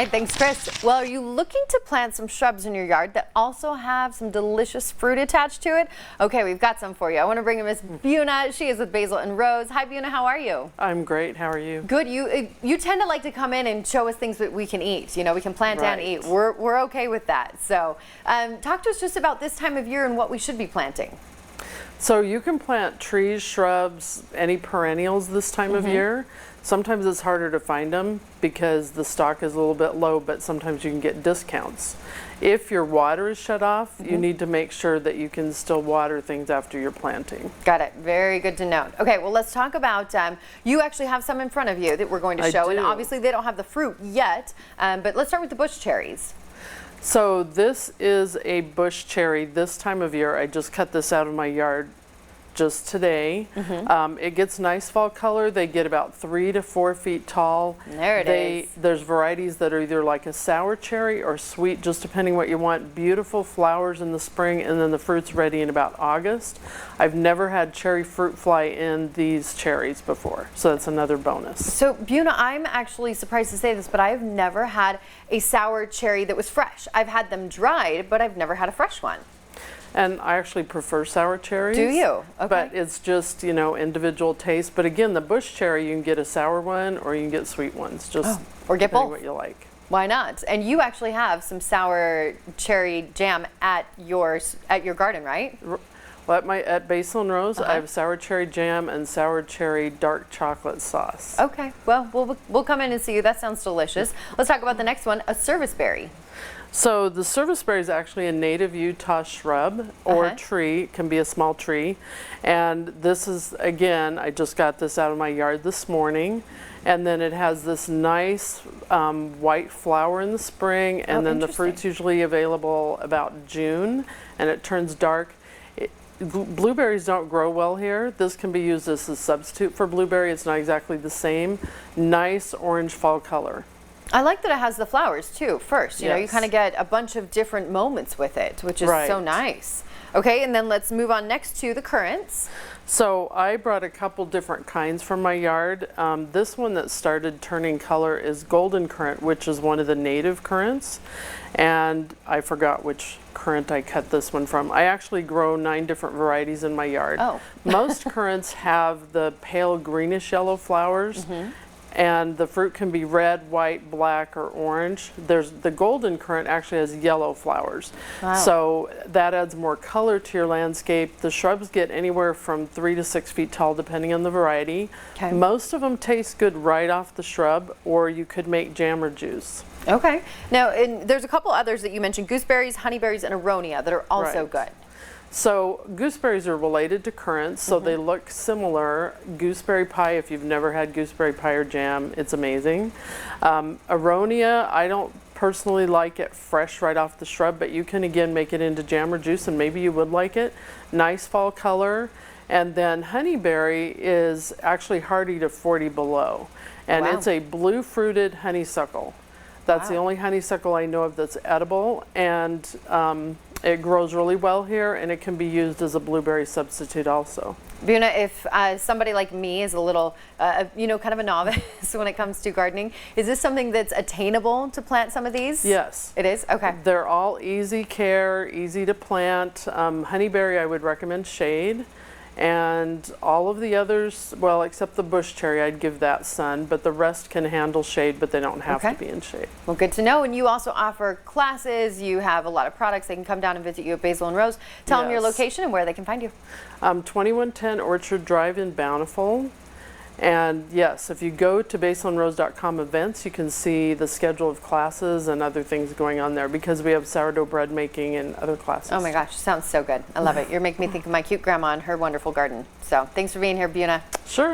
right, thanks, Chris. Well, are you looking to plant some shrubs in your yard that also have some delicious fruit attached to it? Okay, we've got some for you. I want to bring in Miss Buna. She is with Basil and Rose. Hi, Buna. How are you? I'm great. How are you? Good. You tend to like to come in and show us things that we can eat. You know, we can plant and eat. We're okay with that. So, talk to us just about this time of year and what we should be planting. So you can plant trees, shrubs, any perennials this time of year. Sometimes it's harder to find them because the stock is a little bit low, but sometimes you can get discounts. If your water is shut off, you need to make sure that you can still water things after you're planting. Got it. Very good to note. Okay, well, let's talk about, you actually have some in front of you that we're going to show. I do. And obviously they don't have the fruit yet, but let's start with the bush cherries. So this is a bush cherry this time of year. I just cut this out of my yard just today. It gets nice fall color. They get about 3 to 4 feet tall. There it is. There's varieties that are either like a sour cherry or sweet, just depending what you want. Beautiful flowers in the spring, and then the fruit's ready in about August. I've never had cherry fruit fly in these cherries before, so that's another bonus. So Buna, I'm actually surprised to say this, but I've never had a sour cherry that was fresh. I've had them dried, but I've never had a fresh one. And I actually prefer sour cherries. Do you? Okay. But it's just, you know, individual taste. But again, the bush cherry, you can get a sour one or you can get sweet ones. Just or get both. what you like. Why not? And you actually have some sour cherry jam at your garden, right? Well, at Basil and Rose, I have sour cherry jam and sour cherry dark chocolate sauce. Okay. Well, we'll come in and see you. That sounds delicious. Let's talk about the next one, a serviceberry. So the serviceberry is actually a native Utah shrub or tree. It can be a small tree. And this is, again, I just got this out of my yard this morning. And then it has this nice white flower in the spring. And then the fruit's usually available about June. And it turns dark. Blueberries don't grow well here. This can be used as a substitute for blueberry. It's not exactly the same. Nice orange fall color. I like that it has the flowers too first. You know, you kind of get a bunch of different moments with it, which is so nice. Okay, and then let's move on next to the currants. So I brought a couple different kinds from my yard. This one that started turning color is golden currant, which is one of the native currants. And I forgot which currant I cut this one from. I actually grow 9 different varieties in my yard. Most currants have the pale greenish yellow flowers. And the fruit can be red, white, black, or orange. The golden currant actually has yellow flowers. So that adds more color to your landscape. The shrubs get anywhere from 3 to 6 feet tall depending on the variety. Most of them taste good right off the shrub, or you could make jam or juice. Okay. Now, there's a couple others that you mentioned, gooseberries, honeyberries, and aronia that are also good. So gooseberries are related to currants, so they look similar. Gooseberry pie, if you've never had gooseberry pie or jam, it's amazing. Aronia, I don't personally like it fresh right off the shrub, but you can again make it into jam or juice, and maybe you would like it. Nice fall color. And then honeyberry is actually hardy to 40 below, and it's a blue fruited honeysuckle. That's the only honeysuckle I know of that's edible, and it grows really well here, and it can be used as a blueberry substitute also. Buna, if somebody like me is a little, you know, kind of a novice when it comes to gardening, is this something that's attainable to plant some of these? Yes. It is? Okay. They're all easy care, easy to plant. Honeyberry, I would recommend shade. And all of the others, well, except the bush cherry, I'd give that sun, but the rest can handle shade, but they don't have to be in shade. Well, good to know. And you also offer classes. You have a lot of products. They can come down and visit you at Basil and Rose. Tell them your location and where they can find you. 2110 Orchard Drive in Bountiful. And yes, if you go to basilandrose.com events, you can see the schedule of classes and other things going on there, because we have sourdough bread making and other classes. Oh my gosh, sounds so good. I love it. You're making me think of my cute grandma and her wonderful garden. So thanks for being here, Buna. Sure.